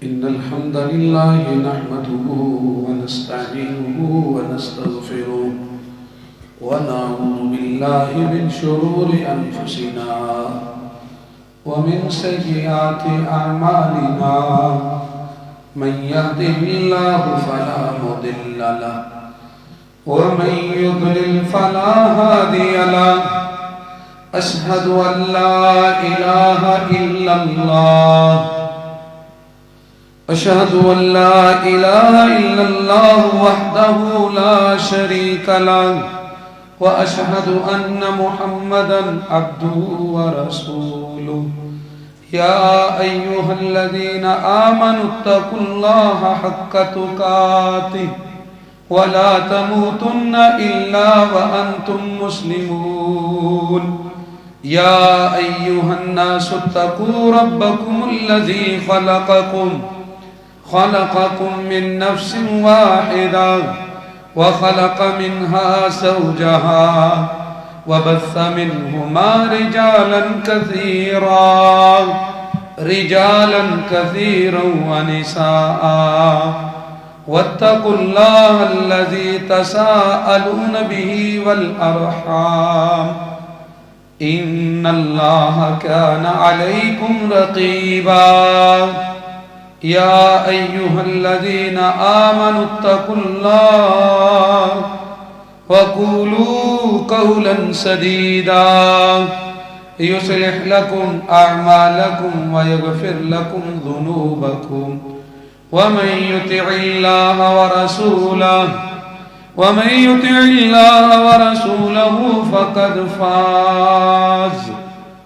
إن الحمد لله نحمده ونستعينه ونستغفره ونعوذ بالله من شرور أنفسنا ومن سيئات أعمالنا من يهده الله فلا مضل له ومن يضلل فلا هادي له أشهد أن لا إله إلا الله أشهد أن لا إله إلا الله وحده لا شريك له وأشهد أن محمدا عبده ورسوله يا أيها الذين آمنوا اتقوا الله حق تقاته ولا تموتن إلا وأنتم مسلمون يا أيها الناس اتقوا ربكم الذي خلقكم من نفس واحدة وخلق منها زوجها وبث منهما رجالا كثيرا ونساء واتقوا الله الذي تساءلون به والأرحام إن الله كان عليكم رقيبا يا أيها الذين آمنوا اتقوا الله وقولوا قولا سديدا يصلح لكم أعمالكم ويغفر لكم ذنوبكم ومن يطع الله ورسوله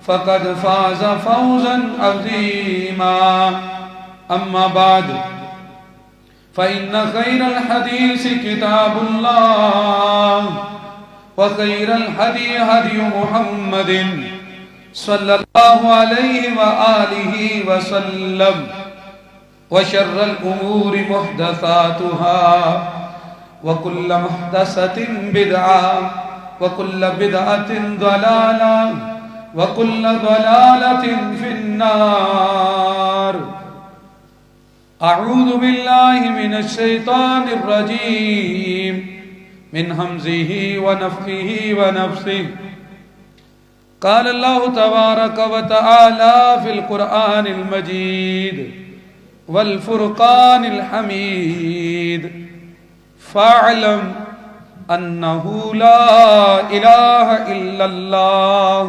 فقد فاز فوزا عظيما أما بعد فإن خير الحديث كتاب الله وخير الهدي هدي محمد صلى الله عليه وآله وسلم وشر الأمور محدثاتها وكل محدثة بدعة وكل بدعة ضلالة وكل ضلالة في النار. أعوذ بالله من الشيطان الرجيم من همزه ونفخه ونفثه. قال الله تبارك وتعالى في القرآن المجيد والفرقان الحميد فاعلم أنه لا إله إلا الله.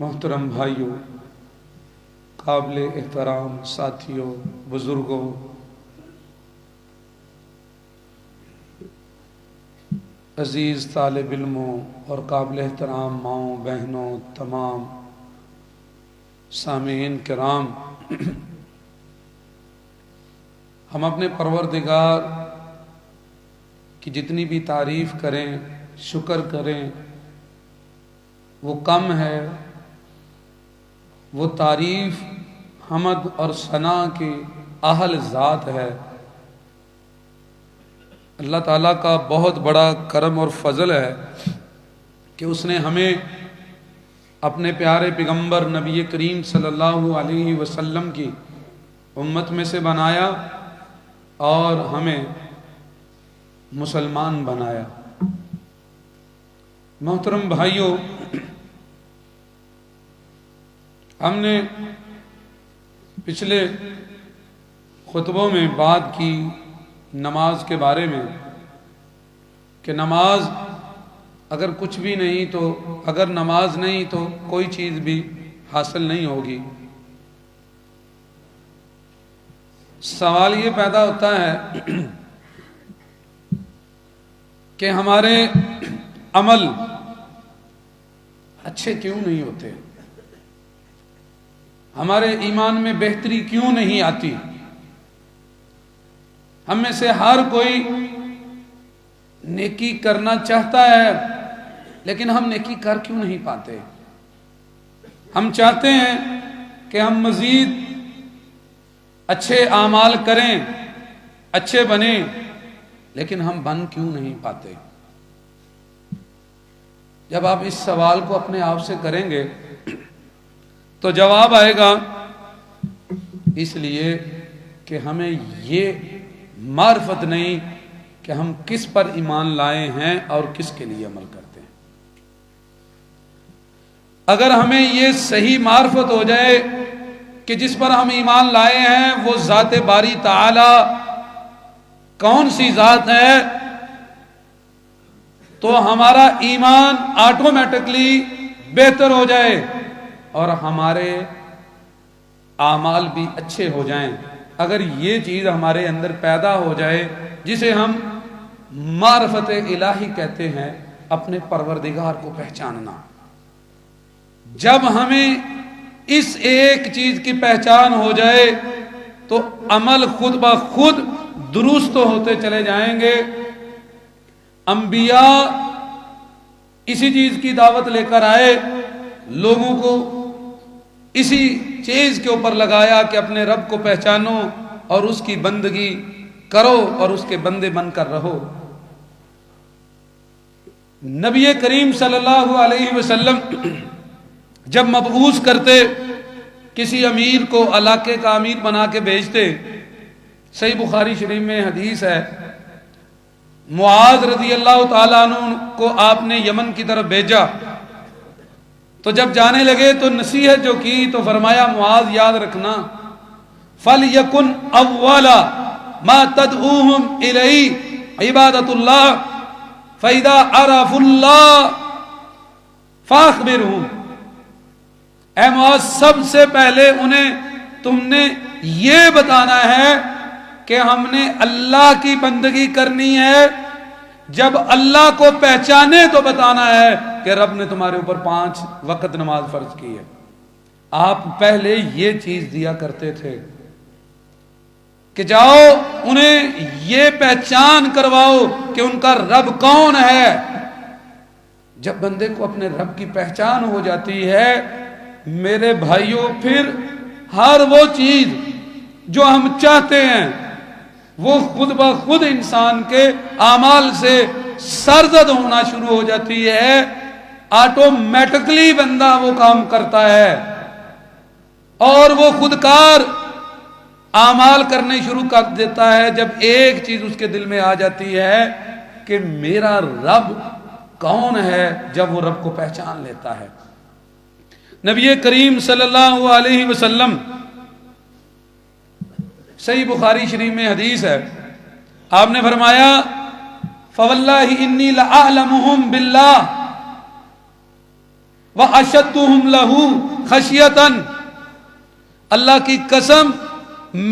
محترم بھائیوں، قابل احترام ساتھیوں، بزرگوں، عزیز طالب علموں اور قابل احترام ماؤں بہنوں، تمام سامعین کرام، ہم اپنے پروردگار کی جتنی بھی تعریف کریں، شکر کریں، وہ کم ہے. وہ تعریف حمد اور ثنا کی اہل ذات ہے. اللہ تعالیٰ کا بہت بڑا کرم اور فضل ہے کہ اس نے ہمیں اپنے پیارے پیغمبر نبی کریم صلی اللہ علیہ وسلم کی امت میں سے بنایا اور ہمیں مسلمان بنایا. محترم بھائیوں، ہم نے پچھلے خطبوں میں بات کی نماز کے بارے میں کہ نماز اگر کچھ بھی نہیں تو اگر نماز نہیں تو کوئی چیز بھی حاصل نہیں ہوگی. سوال یہ پیدا ہوتا ہے کہ ہمارے عمل اچھے کیوں نہیں ہوتے، ہمارے ایمان میں بہتری کیوں نہیں آتی. ہم میں سے ہر کوئی نیکی کرنا چاہتا ہے لیکن ہم نیکی کر کیوں نہیں پاتے. ہم چاہتے ہیں کہ ہم مزید اچھے اعمال کریں، اچھے بنیں، لیکن ہم بن کیوں نہیں پاتے. جب آپ اس سوال کو اپنے آپ سے کریں گے تو جواب آئے گا اس لیے کہ ہمیں یہ معرفت نہیں کہ ہم کس پر ایمان لائے ہیں اور کس کے لیے عمل کرتے ہیں۔ اگر ہمیں یہ صحیح معرفت ہو جائے کہ جس پر ہم ایمان لائے ہیں وہ ذات باری تعالی کون سی ذات ہے، تو ہمارا ایمان آٹومیٹکلی بہتر ہو جائے اور ہمارے اعمال بھی اچھے ہو جائیں۔ اگر یہ چیز ہمارے اندر پیدا ہو جائے جسے ہم معرفت الہی کہتے ہیں، اپنے پروردگار کو پہچاننا، جب ہمیں اس ایک چیز کی پہچان ہو جائے تو عمل خود بخود درست ہوتے چلے جائیں گے۔ انبیاء اسی چیز کی دعوت لے کر آئے، لوگوں کو اسی چیز کے اوپر لگایا کہ اپنے رب کو پہچانو اور اس کی بندگی کرو اور اس کے بندے بن کر رہو۔ نبی کریم صلی اللہ علیہ وسلم جب مبعوث کرتے، کسی امیر کو علاقے کا امیر بنا کے بھیجتے، صحیح بخاری شریف میں حدیث ہے، معاذ رضی اللہ تعالیٰ عنہ کو آپ نے یمن کی طرف بھیجا، تو جب جانے لگے تو نصیحت جو کی تو فرمایا معاذ یاد رکھنا، فَلْيَكُنْ أَوَّلَ مَا تَدْعُوهُمْ إِلَيْهِ عِبَادَةُ اللَّهِ فَإِذَا عَرَفُوا اللَّهَ فَأَخْبِرْهُمْ۔ اے معاذ، سب سے پہلے انہیں تم نے یہ بتانا ہے کہ ہم نے اللہ کی بندگی کرنی ہے، جب اللہ کو پہچانے تو بتانا ہے کہ رب نے تمہارے اوپر 5 وقت نماز فرض کی ہے۔ آپ پہلے یہ چیز دیا کرتے تھے کہ جاؤ انہیں یہ پہچان کرواؤ کہ ان کا رب کون ہے۔ جب بندے کو اپنے رب کی پہچان ہو جاتی ہے میرے بھائیوں، پھر ہر وہ چیز جو ہم چاہتے ہیں وہ خود بخود انسان کے اعمال سے سرزد ہونا شروع ہو جاتی ہے، آٹومیٹکلی بندہ وہ کام کرتا ہے اور وہ خودکار اعمال کرنے شروع کر دیتا ہے جب ایک چیز اس کے دل میں آ جاتی ہے کہ میرا رب کون ہے۔ جب وہ رب کو پہچان لیتا ہے، نبی کریم صلی اللہ علیہ وسلم، صحیح بخاری شریف میں حدیث ہے، آپ نے فرمایا فواللہ انی لأعلمہم باللہ واشدہم لہ خشیۃ، اللہ کی قسم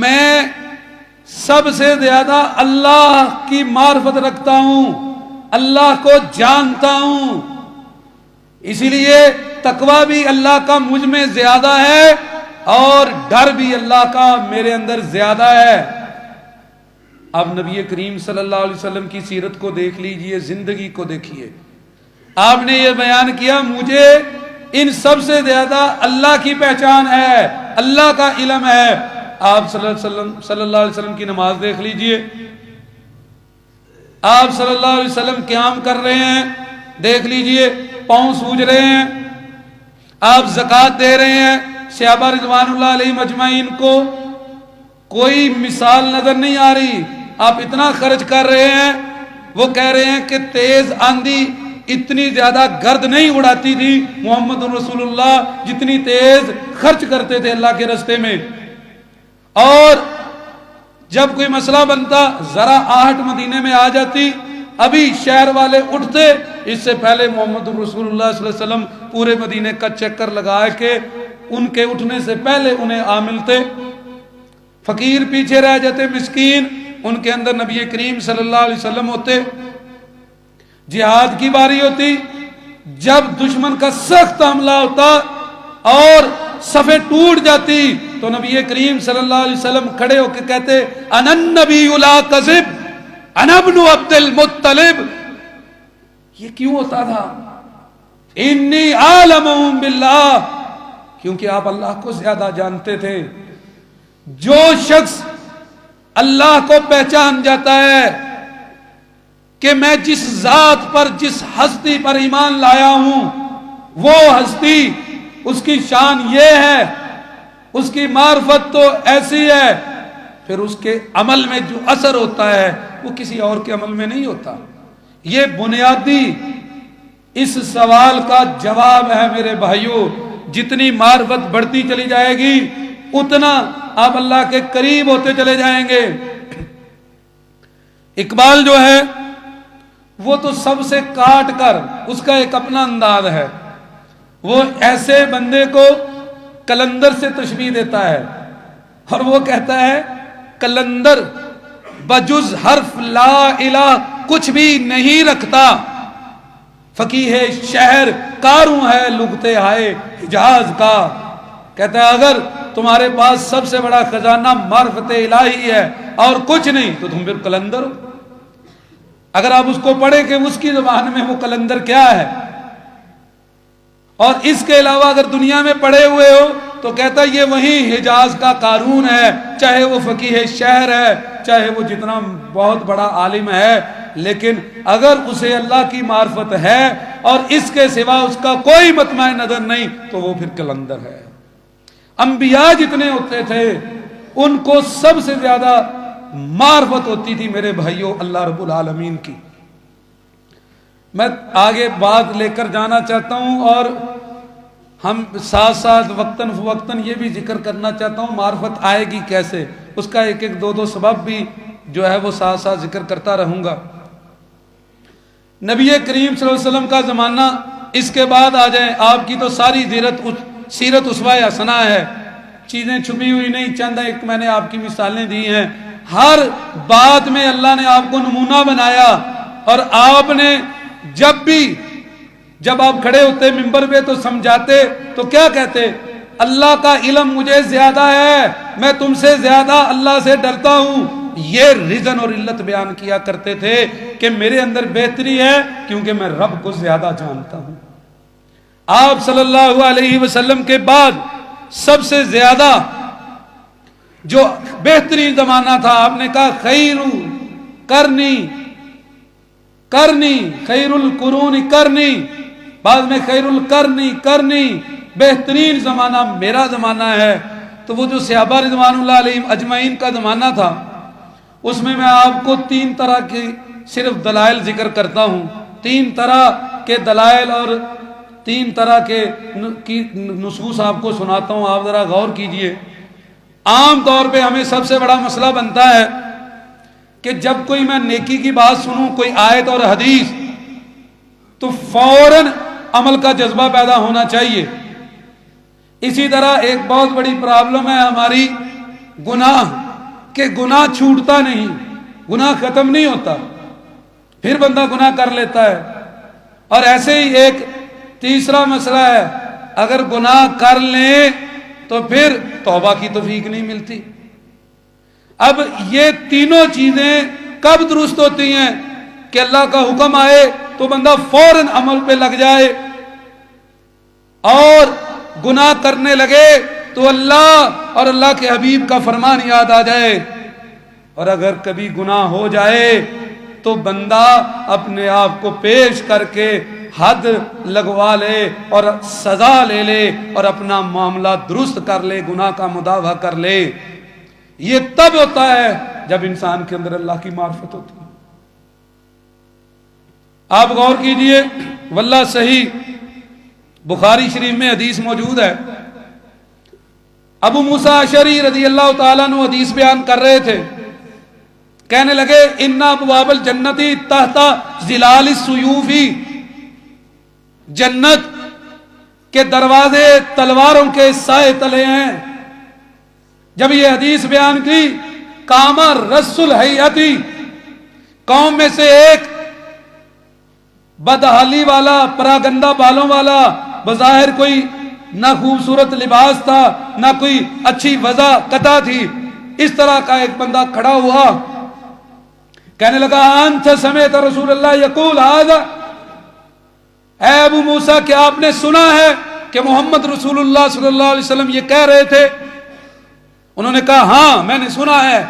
میں سب سے زیادہ اللہ کی معرفت رکھتا ہوں، اللہ کو جانتا ہوں، اسی لیے تقوی بھی اللہ کا مجھ میں زیادہ ہے اور ڈر بھی اللہ کا میرے اندر زیادہ ہے۔ اب نبی کریم صلی اللہ علیہ وسلم کی سیرت کو دیکھ لیجئے، زندگی کو دیکھیے، آپ نے یہ بیان کیا مجھے ان سب سے زیادہ اللہ کی پہچان ہے، اللہ کا علم ہے۔ آپ صلی اللہ علیہ وسلم کی نماز دیکھ لیجئے، آپ صلی اللہ علیہ وسلم قیام کر رہے ہیں، دیکھ لیجئے پاؤں سوج رہے ہیں، آپ زکوٰۃ دے رہے ہیں، صحابہ رضوان اللہ علیہ مجمعین کو کوئی مثال نظر نہیں آ رہی، آپ اتنا خرچ کر رہے ہیں، وہ کہہ رہے ہیں کہ تیز آندھی اتنی زیادہ گرد نہیں اڑاتی تھی محمد رسول اللہ جتنی تیز خرچ کرتے تھے اللہ کے راستے میں، اور جب کوئی مسئلہ بنتا ذرا آہٹ مدینے میں آ جاتی، ابھی شہر والے اٹھتے، اس سے پہلے محمد رسول اللہ صلی اللہ علیہ وسلم پورے مدینے کا چکر لگا کے ان کے اٹھنے سے پہلے انہیں آ ملتے، فقیر پیچھے رہ جاتے، مسکین، ان کے اندر نبی کریم صلی اللہ علیہ وسلم ہوتے۔ جہاد کی باری ہوتی، جب دشمن کا سخت حملہ ہوتا اور صفیں ٹوٹ جاتی تو نبی کریم صلی اللہ علیہ وسلم کھڑے ہو کے کہتے انا النبی لا کذب انا ابن عبد المطلب۔ یہ کیوں ہوتا تھا؟ انی عالمہم باللہ، کیونکہ آپ اللہ کو زیادہ جانتے تھے۔ جو شخص اللہ کو پہچان جاتا ہے کہ میں جس ذات پر جس ہستی پر ایمان لایا ہوں وہ ہستی اس کی شان یہ ہے، اس کی معرفت تو ایسی ہے، پھر اس کے عمل میں جو اثر ہوتا ہے وہ کسی اور کے عمل میں نہیں ہوتا۔ یہ بنیادی اس سوال کا جواب ہے میرے بھائیوں۔ جتنی معرفت بڑھتی چلی جائے گی اتنا آپ اللہ کے قریب ہوتے چلے جائیں گے۔ اقبال جو ہے وہ تو سب سے کاٹ کر، اس کا ایک اپنا انداز ہے، وہ ایسے بندے کو کلندر سے تشبیہ دیتا ہے اور وہ کہتا ہے کلندر بجز حرف لا الہ کچھ بھی نہیں رکھتا، فقیہ شہر کاروں ہے لغتے ہائے حجاز کا۔ کہتا ہے اگر تمہارے پاس سب سے بڑا خزانہ معرفت الہی ہے اور کچھ نہیں تو تم پھر کلندر ہو۔ اگر آپ اس کو پڑھیں کہ اس کی زبان میں وہ کلندر کیا ہے، اور اس کے علاوہ اگر دنیا میں پڑے ہوئے ہو تو کہتا ہے یہ وہی حجاز کا قارون ہے، چاہے وہ فقیہ شہر ہے، چاہے وہ جتنا بہت بڑا عالم ہے، لیکن اگر اسے اللہ کی معرفت ہے اور اس کے سوا اس کا کوئی مطمع نظر نہیں تو وہ پھر کلندر ہے۔ انبیاء جتنے ہوتے تھے ان کو سب سے زیادہ معرفت ہوتی تھی میرے بھائیوں اللہ رب العالمین کی۔ میں آگے بات لے کر جانا چاہتا ہوں اور ہم ساتھ ساتھ وقتاً فوقتاً یہ بھی ذکر کرنا چاہتا ہوں معرفت آئے گی کیسے، اس کا ایک ایک دو سبب بھی جو ہے وہ ساتھ ساتھ ذکر کرتا رہوں گا۔ نبی کریم صلی اللہ علیہ وسلم کا زمانہ، اس کے بعد آ جائیں، آپ کی تو ساری سیرت اسوہ حسنہ ہے، چیزیں چھپی ہوئی نہیں، چند ایک میں نے آپ کی مثالیں دی ہیں۔ ہر بات میں اللہ نے آپ کو نمونہ بنایا، اور آپ نے جب آپ کھڑے ہوتے ممبر پہ تو سمجھاتے تو کیا کہتے؟ اللہ کا علم مجھے زیادہ ہے، میں تم سے زیادہ اللہ سے ڈرتا ہوں۔ یہ ریزن اور علت بیان کیا کرتے تھے کہ میرے اندر بہتری ہے کیونکہ میں رب کو زیادہ جانتا ہوں۔ آپ صلی اللہ علیہ وسلم کے بعد سب سے زیادہ جو بہترین زمانہ تھا، آپ نے کہا خیر خیر القرون کرنی، بعد میں خیر القرنی، بہترین زمانہ میرا زمانہ ہے۔ تو وہ جو صحابہ رضوان اللہ علیہم اجمعین کا زمانہ تھا، اس میں آپ کو 3 طرح کی صرف دلائل ذکر کرتا ہوں، 3 طرح کے دلائل اور 3 طرح کے نصوص آپ کو سناتا ہوں، آپ ذرا غور کیجئے۔ عام طور پہ ہمیں سب سے بڑا مسئلہ بنتا ہے کہ جب کوئی میں نیکی کی بات سنوں، کوئی آیت اور حدیث، تو فوراً عمل کا جذبہ پیدا ہونا چاہیے۔ اسی طرح ایک بہت بڑی پرابلم ہے ہماری گناہ، کہ گناہ چھوٹتا نہیں، گناہ ختم نہیں ہوتا، پھر بندہ گناہ کر لیتا ہے۔ اور ایسے ہی ایک تیسرا مسئلہ ہے، اگر گناہ کر لیں تو پھر توبہ کی توفیق نہیں ملتی۔ اب یہ تینوں چیزیں کب درست ہوتی ہیں کہ اللہ کا حکم آئے تو بندہ فوراً عمل پہ لگ جائے، اور گناہ کرنے لگے تو اللہ اور اللہ کے حبیب کا فرمان یاد آ جائے، اور اگر کبھی گناہ ہو جائے تو بندہ اپنے آپ کو پیش کر کے حد لگوا لے اور سزا لے لے اور اپنا معاملہ درست کر لے، گناہ کا مداوع کر لے۔ یہ تب ہوتا ہے جب انسان کے اندر اللہ کی معرفت ہوتی ہے۔ آپ غور کیجئے، واللہ صحیح بخاری شریف میں حدیث موجود ہے، ابو موسیٰ اشعری رضی اللہ تعالیٰ عنہ حدیث بیان کر رہے تھے، کہنے لگے ان ابواب الجنتی تحت ظلال السیوف، جنت کے دروازے تلواروں کے سائے تلے ہیں۔ جب یہ حدیث بیان کی، کاما رس الحیتی، قوم میں سے ایک بدحالی والا، پراگندہ بالوں والا، بظاہر کوئی نہ خوبصورت لباس تھا نہ کوئی اچھی وضع قطع تھی، اس طرح کا ایک بندہ کھڑا ہوا، کہنے لگا انت سمعت رسول اللہ یقول ھذا، اے ابو موسیٰ کیا آپ نے سنا ہے کہ محمد رسول اللہ صلی اللہ علیہ وسلم یہ کہہ رہے تھے؟ انہوں نے کہا ہاں میں نے سنا ہے۔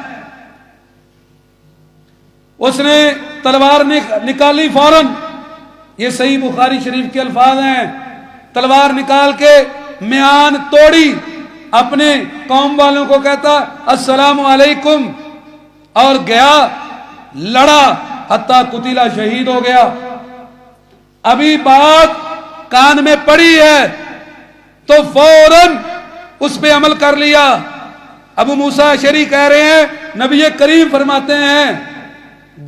اس نے تلوار نکالی فوراً، یہ صحیح بخاری شریف کے الفاظ ہیں، تلوار نکال کے میان توڑی، اپنے قوم والوں کو کہتا السلام علیکم، اور گیا، لڑا، حتیٰ قتل، شہید ہو گیا۔ ابھی بات کان میں پڑی ہے تو فوراً اس پہ عمل کر لیا۔ ابو موسیٰ اشعری کہہ رہے ہیں نبی کریم فرماتے ہیں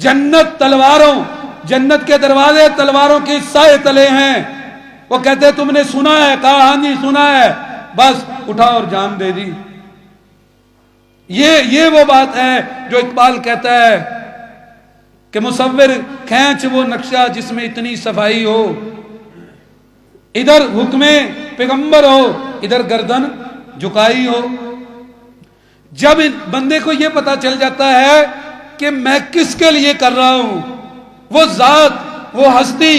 جنت تلواروں، جنت کے دروازے تلواروں کی سائے تلے ہیں۔ وہ کہتے تم نے سنا ہے؟ کہا ہاں جی سنا ہے، بس اٹھا اور جان دے دی۔ یہ وہ بات ہے جو اقبال کہتا ہے کہ مصور کھینچ وہ نقشہ جس میں اتنی صفائی ہو، ادھر حکم پیغمبر ہو، ادھر گردن جھکائی ہو۔ جب بندے کو یہ پتا چل جاتا ہے کہ میں کس کے لیے کر رہا ہوں، وہ ذات، وہ ہستی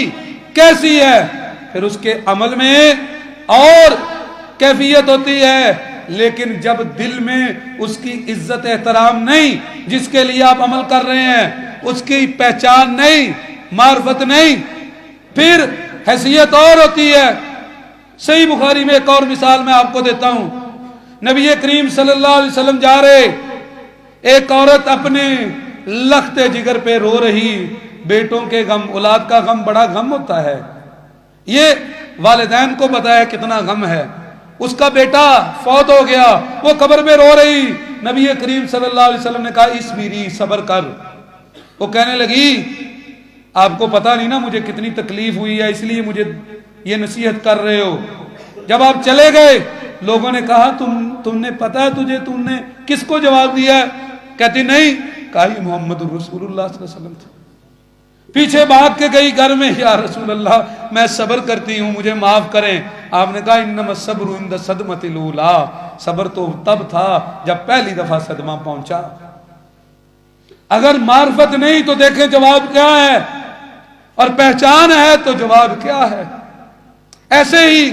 کیسی ہے، پھر اس کے عمل میں اور کیفیت ہوتی ہے۔ لیکن جب دل میں اس کی عزت احترام نہیں، جس کے لیے آپ عمل کر رہے ہیں اس کی پہچان نہیں، معرفت نہیں، پھر حیثیت اور ہوتی ہے۔ صحیح بخاری میں ایک اور مثال میں آپ کو دیتا ہوں، نبی کریم صلی اللہ علیہ وسلم جا رہے، ایک عورت اپنے لخت جگر پہ رو رہی، بیٹوں کے غم، اولاد کا غم بڑا غم ہوتا ہے، یہ والدین کو پتا ہے کتنا غم ہے۔ اس کا بیٹا فوت ہو گیا، وہ قبر میں رو رہی، نبی کریم صلی اللہ علیہ وسلم نے کہا اس میری صبر کر۔ وہ کہنے لگی آپ کو پتا نہیں نا مجھے کتنی تکلیف ہوئی ہے، اس لیے مجھے یہ نصیحت کر رہے ہو۔ جب آپ چلے گئے لوگوں نے کہا تم نے پتا ہے تجھے، تم نے کس کو جواب دیا ہے؟ کہتی نہیں، کہا یہ محمد رسول اللہ صلی اللہ علیہ وسلم تھے۔ پیچھے بھاگ کے گئی گھر میں، یا رسول اللہ میں صبر کرتی ہوں مجھے معاف کریں۔ آپ نے کہا انما الصبر عند الصدمۃ الاولیٰ، صبر تو تب تھا جب پہلی دفعہ صدمہ پہنچا۔ اگر معرفت نہیں تو دیکھیں جواب کیا ہے، اور پہچان ہے تو جواب کیا ہے۔ ایسے ہی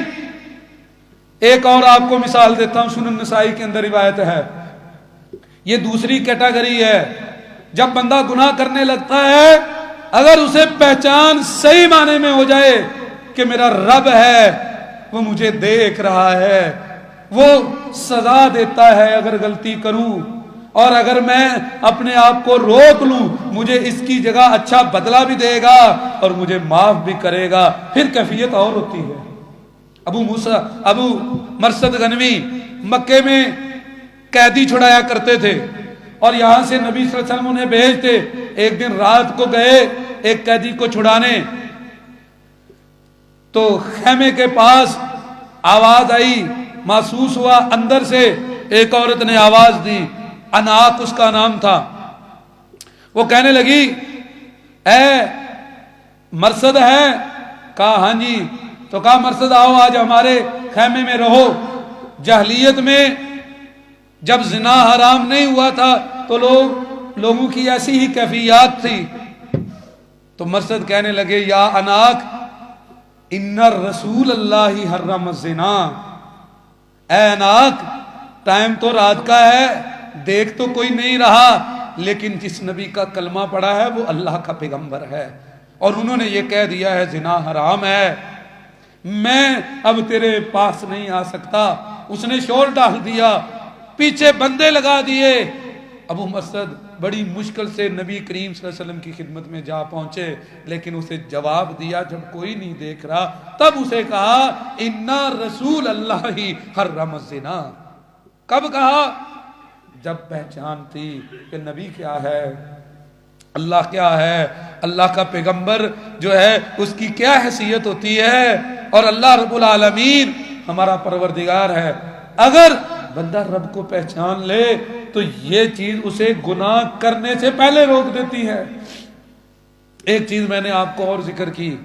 ایک اور آپ کو مثال دیتا ہوں، سنن نسائی کے اندر روایت ہے، یہ دوسری کیٹیگری ہے۔ جب بندہ گناہ کرنے لگتا ہے، اگر اسے پہچان صحیح معنی میں ہو جائے کہ میرا رب ہے، وہ مجھے دیکھ رہا ہے، وہ سزا دیتا ہے اگر غلطی کروں، اور اگر میں اپنے آپ کو روک لوں مجھے اس کی جگہ اچھا بدلہ بھی دے گا اور مجھے معاف بھی کرے گا، پھر کیفیت اور ہوتی ہے۔ ابو مرثد غنوی مکے میں قیدی چھڑایا کرتے تھے، اور یہاں سے نبی صلی اللہ علیہ وسلم انہیں بھیجتے۔ ایک دن رات کو گئے ایک قیدی کو چھڑانے، تو خیمے کے پاس آواز آئی، محسوس ہوا اندر سے ایک عورت نے آواز دی، اناق اس کا نام تھا۔ وہ کہنے لگی اے مرثد ہے؟ کہا ہاں جی۔ تو کہا مرثد آؤ آج ہمارے خیمے میں رہو۔ جاہلیت میں جب زنا حرام نہیں ہوا تھا تو لوگوں کی ایسی ہی کیفیات تھی۔ تو مرثد کہنے لگے یا اناق ان رسول اللہ حرم الزنا، اے اناق ٹائم تو رات کا ہے، دیکھ تو کوئی نہیں رہا، لیکن جس نبی کا کلمہ پڑا ہے وہ اللہ کا پیغمبر ہے، اور انہوں نے یہ کہہ دیا ہے زنا حرام ہے، میں اب تیرے پاس نہیں آ سکتا۔ اس نے شور ڈال دیا، پیچھے بندے لگا دیے۔ ابو مرثد بڑی مشکل سے نبی کریم صلی اللہ علیہ وسلم کی خدمت میں جا پہنچے، لیکن اسے جواب دیا جب کوئی نہیں دیکھ رہا، تب اسے کہا اِنَّ رسول اللہ حرم الزنا۔ کب کہا؟ جب پہچان تھی کہ نبی کیا ہے، اللہ کیا ہے، اللہ کا پیغمبر جو ہے اس کی کیا حیثیت ہوتی ہے، اور اللہ رب العالمین ہمارا پروردگار ہے۔ اگر بندہ رب کو پہچان لے تو یہ چیز اسے گناہ کرنے سے پہلے روک دیتی ہے۔ ایک چیز میں نے آپ کو اور ذکر کی،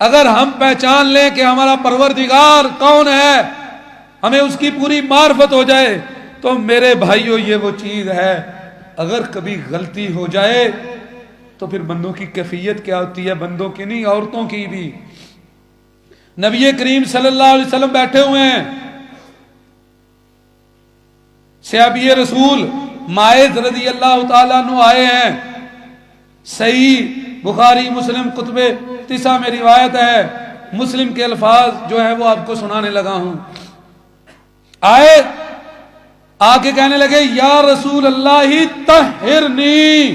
اگر ہم پہچان لیں کہ ہمارا پروردگار کون ہے، ہمیں اس کی پوری معرفت ہو جائے، تو میرے بھائیوں یہ وہ چیز ہے، اگر کبھی غلطی ہو جائے تو پھر بندوں کی کیفیت کیا ہوتی ہے، بندوں کی نہیں عورتوں کی بھی۔ نبی کریم صلی اللہ علیہ وسلم بیٹھے ہوئے ہیں، صحابی رسول ماعز رضی اللہ تعالیٰ عنہ آئے ہیں، صحیح بخاری مسلم کتب 9 میں روایت ہے، مسلم کے الفاظ جو ہے وہ آپ کو سنانے لگا ہوں۔ آئے آ کے کہنے لگے یا رسول اللہ طہرنی۔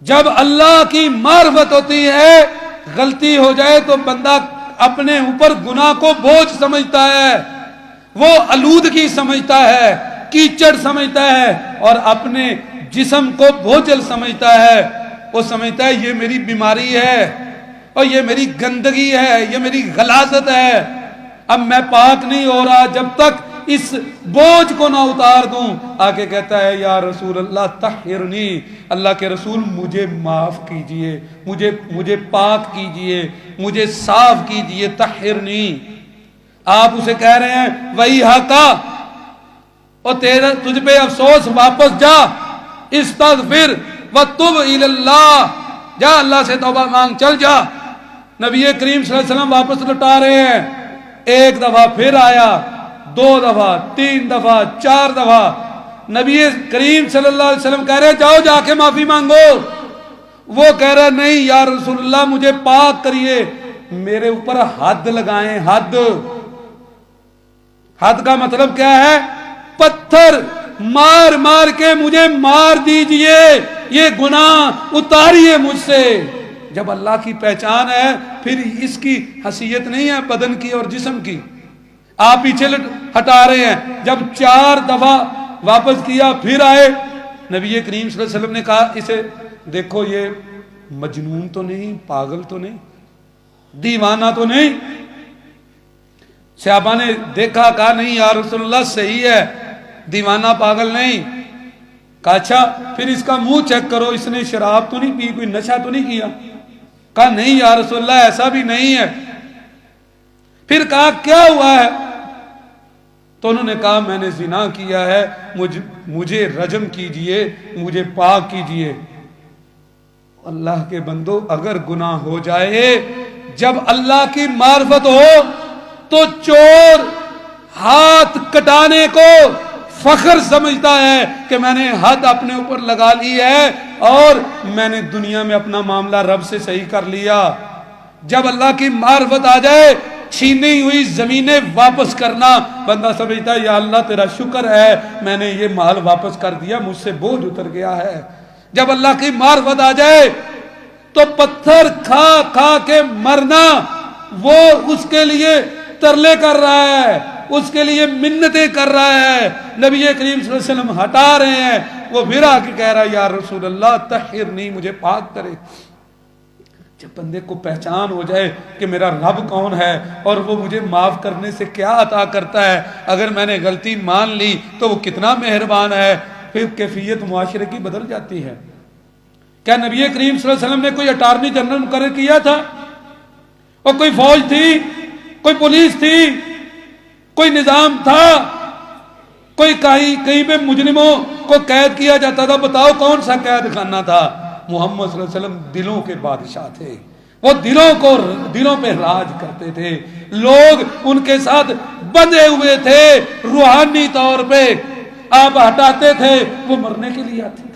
جب اللہ کی معرفت ہوتی ہے، غلطی ہو جائے تو بندہ اپنے اوپر گناہ کو بوجھ سمجھتا ہے، وہ آلودگی سمجھتا ہے، کیچڑ سمجھتا ہے، اور اپنے جسم کو بوجھل سمجھتا ہے۔ وہ سمجھتا ہے یہ میری بیماری ہے، اور یہ میری گندگی ہے، یہ میری غلاظت ہے، اب میں پاک نہیں ہو رہا جب تک اس بوجھ کو نہ اتار دوں۔ آگے کہتا ہے یا رسول اللہ طہرنی، اللہ کے رسول مجھے معاف کیجئے، مجھے پاک کیجئے، مجھے صاف کیجئے، طہرنی۔ آپ اسے کہہ رہے ہیں وہی حقا، اور تجھ پہ افسوس، واپس جا، استغفر وتب الی اللہ، جا اللہ سے توبہ مانگ، چل جا۔ نبی کریم صلی اللہ علیہ وسلم واپس لوٹا رہے ہیں، ایک دفعہ پھر آیا، 2 دفعہ، 3 دفعہ، 4 دفعہ۔ نبی کریم صلی اللہ علیہ وسلم کہہ رہے جاؤ جا کے معافی مانگو۔ وہ کہہ رہا نہیں یا رسول اللہ مجھے پاک کریے، میرے اوپر حد لگائیں، حد۔ حد کا مطلب کیا ہے؟ پتھر مار مار کے مجھے مار دیجئے، یہ گناہ اتاریے مجھ سے۔ جب اللہ کی پہچان ہے پھر اس کی حیثیت نہیں ہے بدن کی اور جسم کی۔ آپ پیچھے ہٹا رہے ہیں، جب 4 دفعہ واپس کیا پھر آئے، نبی کریم صلی اللہ علیہ وسلم نے کہا اسے دیکھو یہ مجنون تو نہیں، پاگل تو نہیں، دیوانہ تو نہیں۔ صحابہ نے دیکھا، کہا نہیں یا رسول اللہ صحیح ہے، دیوانہ پاگل نہیں۔ کہا اچھا پھر اس کا منہ چیک کرو، اس نے شراب تو نہیں پی، کوئی نشہ تو نہیں کیا؟ کہا نہیں یا رسول اللہ ایسا بھی نہیں ہے۔ پھر کہا کیا ہوا ہے؟ تو انہوں نے کہا میں نے زنا کیا ہے، مجھے رجم کیجئے، مجھے پاک کیجئے۔ اللہ کے بندو اگر گناہ ہو جائے، جب اللہ کی معرفت ہو تو چور ہاتھ کٹانے کو فخر سمجھتا ہے کہ میں نے حد اپنے اوپر لگا لی ہے اور میں نے دنیا میں اپنا معاملہ رب سے صحیح کر لیا۔ جب اللہ کی معرفت آ جائے، چھینی ہوئی زمینیں واپس کرنا، بندہ سمجھتا ہے یا اللہ تیرا شکر ہے میں نے یہ مال واپس کر دیا، مجھ سے بوجھ اتر گیا ہے۔ جب اللہ کی معرفت آ جائے تو پتھر کھا کھا کے مرنا، وہ اس کے لیے ترلے کر رہا ہے، اس کے لیے منتیں کر رہا ہے۔ نبی کریم صلی اللہ علیہ وسلم ہٹا رہے ہیں، وہ پھر آ کے کہہ رہا ہے یا رسول اللہ طہرنی، مجھے پاک کرے۔ جب بندے کو پہچان ہو جائے کہ میرا رب کون ہے اور وہ مجھے معاف کرنے سے کیا عطا کرتا ہے، اگر میں نے غلطی مان لی تو وہ کتنا مہربان ہے، پھر کیفیت معاشرے کی بدل جاتی ہے۔ کیا نبی کریم صلی اللہ علیہ وسلم نے کوئی اٹارنی جنرل مقرر کیا تھا؟ اور کوئی فوج تھی، کوئی پولیس تھی، کوئی نظام تھا، کوئی کہیں پہ مجرموں کو قید کیا جاتا تھا؟ بتاؤ کون سا قید خانہ تھا؟ محمد صلی اللہ علیہ وسلم دلوں کے بادشاہ تھے، وہ دلوں پہ راج کرتے تھے، لوگ ان کے ساتھ بندھے ہوئے تھے روحانی طور پہ، آپ ہٹاتے تھے وہ مرنے کے لیے آتے تھے۔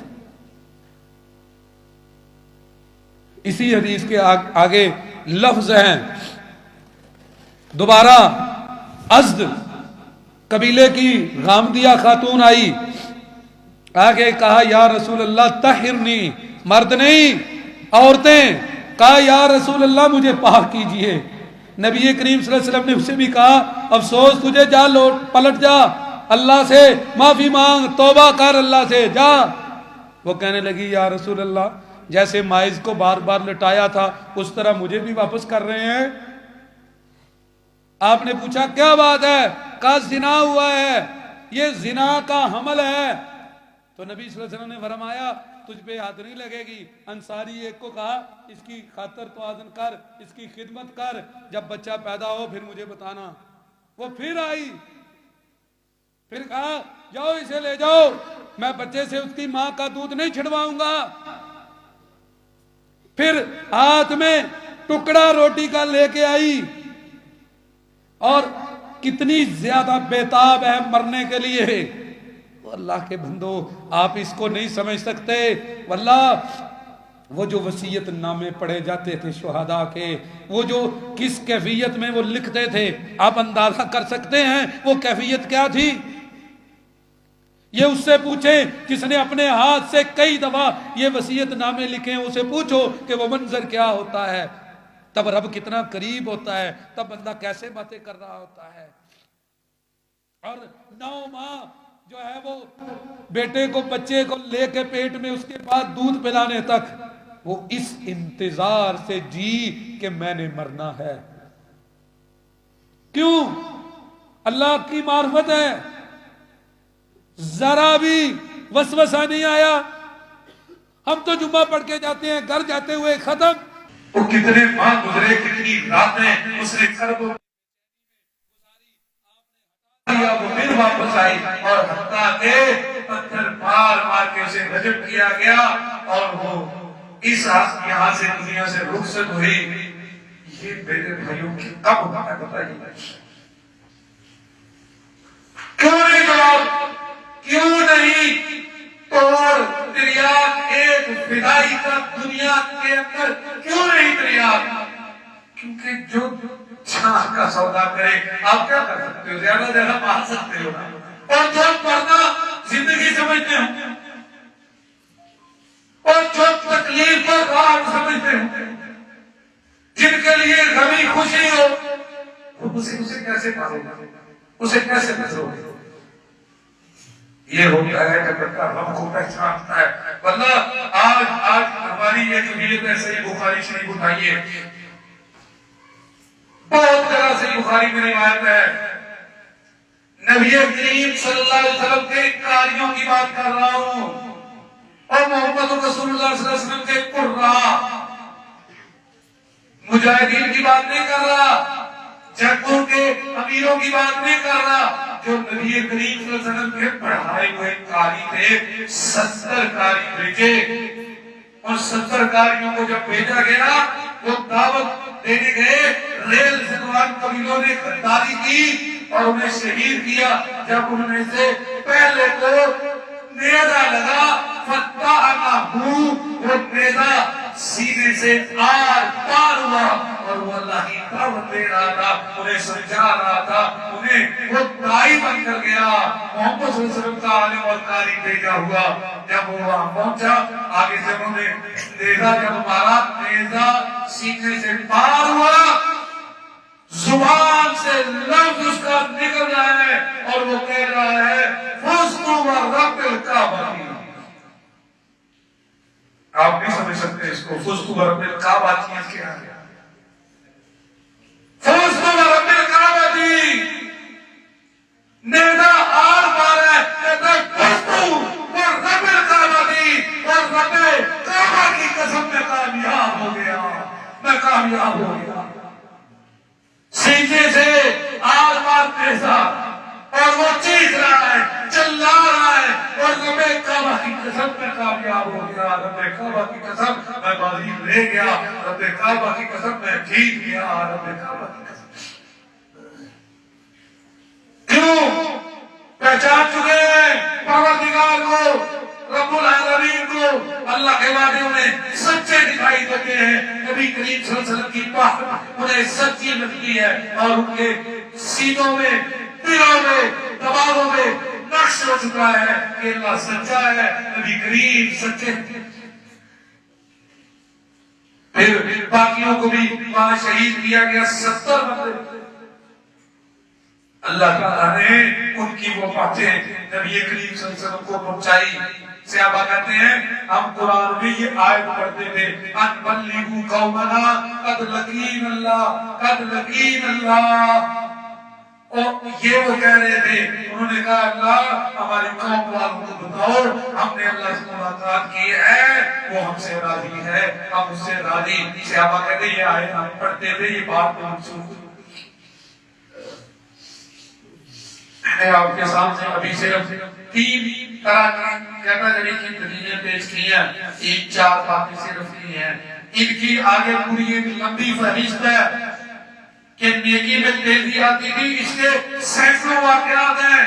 اسی حدیث کے آگے لفظ ہیں، دوبارہ ازد قبیلے کی غامدیہ خاتون آئی، آگے کہا یا رسول اللہ طہرنی، مرد نہیں عورتیں، کہا یا رسول اللہ مجھے پاک کیجئے۔ نبی کریم صلی اللہ علیہ وسلم نے اسے بھی کہا افسوس تجھے، جا پلٹ جا، اللہ سے معافی مانگ، توبہ کر اللہ سے، جا۔ وہ کہنے لگی یا رسول اللہ جیسے مائز کو بار بار لٹایا تھا اس طرح مجھے بھی واپس کر رہے ہیں۔ آپ نے پوچھا کیا بات ہے؟ کہا زنا ہوا ہے، یہ زنا کا حمل ہے۔ تو نبی صلی اللہ علیہ وسلم نے فرمایا تجھ پہ ہاتھ نہیں لگے گی۔ انصاری ایک کو کہا اس کی خاطر توازن کر، اس کی خدمت کر، جب بچہ پیدا ہو پھر مجھے بتانا۔ وہ پھر آئی، پھر کہا جاؤ اسے لے جاؤ، میں بچے سے اس کی ماں کا دودھ نہیں چھڑواؤں گا۔ پھر ہاتھ میں ٹکڑا روٹی کا لے کے آئی، اور کتنی زیادہ بیتاب ہے مرنے کے لیے، اللہ کے بندو آپ اس کو نہیں سمجھ سکتے، واللہ وہ جو وصیت نامے پڑھے جاتے تھے شہداء کے، وہ جو کس کیفیت میں وہ لکھتے تھے، آپ اندازہ کر سکتے ہیں وہ کیفیت کیا تھی؟ یہ اس سے پوچھیں جس نے اپنے ہاتھ سے کئی دفعہ یہ وصیت نامے لکھے ہیں، اسے پوچھو کہ وہ منظر کیا ہوتا ہے، تب رب کتنا قریب ہوتا ہے، تب بندہ کیسے باتیں کر رہا ہوتا ہے۔ اور 9 ماہ جو ہے وہ بیٹے کو، بچے کو لے کے پیٹ میں، اس کے بعد دودھ پلانے تک وہ اس انتظار سے جی کہ میں نے مرنا ہے۔ کیوں؟ اللہ کی معرفت ہے، ذرا بھی وسوسہ نہیں آیا۔ ہم تو جمعہ پڑھ کے جاتے ہیں، گھر جاتے ہوئے ختم۔ وہ کتنے ماہ گزرے، کتنی راتیں اس نے کربوں وہ پھر واپس آئی، اور حتیٰ کہ پتھر مار مار کے اسے رجب کیا گیا، اور وہ اس یہاں سے دنیا سے رخصت ہوئی۔ یہ میرے بھائیوں کی کب ہوتا ہے بتائیے؟ کیوں نہیں جواب؟ کیوں نہیں توڑ تریاق ایک فدائی کا دنیا کے اندر کیوں نہیں تریاق؟ کیونکہ جو چھاں کا سودا کرے، آپ کیا کر سکتے ہو؟ زیادہ زیادہ پا سکتے ہو، اور جو پڑھنا زندگی سمجھتے ہو، اور جو تکلیف پر راہ سمجھتے ہو، جن کے لیے غمی خوشی ہو، اسے کیسے پاؤ گے؟ اسے کیسے پھرو گے؟ یہ ہوتا ہے جب بندہ رب کو پہچانتا ہے۔ ورنہ آج ہماری یہ طبیعت ہے، صحیح بخاری شریف اٹھائیے، بہت طرح سے بخاری میں روایت ہے، نبی کریم صلی اللہ علیہ وسلم کے کاریوں کی بات کر رہا ہوں، اور محمد رسول اللہ صلی اللہ علیہ وسلم کے قرآ مجاہدین کی بات نہیں کر رہا، جنگوں کے امیروں کی بات نہیں کر رہا، جو نبی کریم صلی اللہ علیہ وسلم کے پڑھائے ہوئے قاری تھے۔ 70 قاری بھیجے، اور 70 قاریوں کو جب بھیجا گیا وہ دعوت دینے گئے، ریل زدوان قبیلوں نے غداری کی اور انہیں شہید کیا۔ جب انہوں نے سے پہلے کو نیزہ لگا، وہ نیزہ سینے سے آر پار ہوا، اور وہ اللہ کی دعوت دے رہا تھا، انہیں سمجھا رہا تھا، انہیں وہ دائی بن کر گیا۔ محمد صلی اللہ علیہ وسلم کا عالم اور قاری بھیجا ہوا، جب وہ وہاں پہنچا، آگے سے انہوں نے نیزہ جب مارا، نیزہ سینے سے پار ہوا، زبان سے لفظ اس کا نکل رہا ہے، اور وہ کہہ رہا ہے فُزْتُ وَرَبِّ الْكَعْبَةِ۔ آپ نہیں سمجھ سکتے اس کو، فُزْتُ وَرَبِّ الْكَعْبَةِ چیز کیا ہے؟ فُزْتُ وَرَبِّ الْكَعْبَةِ، نیزہ آر پار ہے، کہتا ہے فُزْتُ وَرَبِّ الْكَعْبَةِ، اور رب کعبہ کی قسم میں کامیاب ہو گیا، میں کامیاب ہو گیا۔ سینے سے آر پار نیزہ، اور وہ چیخ رہا ہے، چلا رہا ہے، اور رب کعبہ کی قسم میں کامیاب ہو گیا، رب کعبہ کی قسم میں بازی لے گیا، رب کعبہ کی قسم میں جیت گیا، رب کعبہ کی قسم۔ کیوں؟ پہچان چکے ہیں پروردگار کو، رب العالمین کو، اللہ کے وعدے انہیں سچے دکھائی دیتے ہیں، نبی کریم صلی اللہ علیہ وسلم کی بات انہیں سچی لگتی ہے، اور ان کے سینوں میں، دلوں میں، دماغوں میں نقش ہو چکا ہے کہ اللہ سچا ہے، نبی کریم سچے۔ پھر باقیوں کو بھی وہاں شہید کیا گیا، 70 بندے۔ اللہ تعالیٰ نے ان کی وہ باتیں نبی کریم صلی اللہ علیہ وسلم کو پہنچائی۔ صحابہ کہتے ہیں ہم قرآن میں یہ آیت پڑھتے تھے، ان بلغوا قومنا قد لقین اللہ، قد لقین اللہ، اور یہ وہ کہہ رہے تھے، انہوں نے کہا اللہ ہماری قوم والوں کو بتاؤ، ہم نے اللہ سے ملاقات کی ہے، وہ ہم سے راضی ہے، ہم اس سے راضی۔ صحابہ کہتے ہیں یہ آیت ہم پڑھتے تھے، یہ بات منسوخ۔ میں آپ کے سامنے ابھی صرف 3 طرح کی کیٹیگری کی دلیلیں پیش کی ہیں، 3-4 باتیں صرف کی ہیں۔ ان کی آگے پوری ایک لمبی فہرست ہے کہ نیکی میں تیزی آتی تھی، اس کے سینکڑوں واقعات ہیں،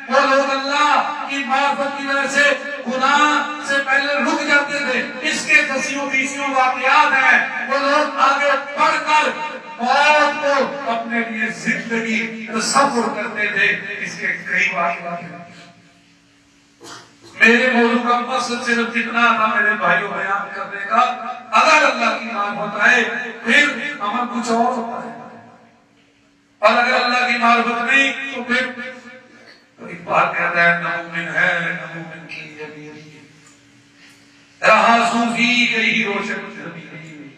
وہ لوگ اللہ کی معرفت کی وجہ سے گناہ سے پہلے رک جاتے تھے. اس کے 10 واقعات ہیں. وہ لوگ آگے بڑھ کر موت کو اپنے لیے زندگی تصور کرتے تھے. اس کے کئی واقعات ہیں. میرے موضوع کا مقصد صرف اتنا تھا میرے بھائیوں بیان کرنے کا. اگر اللہ کی معرفت آئے پھر عمل کچھ اور ہوتا ہے, اور اگر اللہ کی معرفت نہیں تو پھر ایک بات کہتا ہے نہ مومن ہے نہ مومن کی زمین رہا صوفی یہی روشن زمین.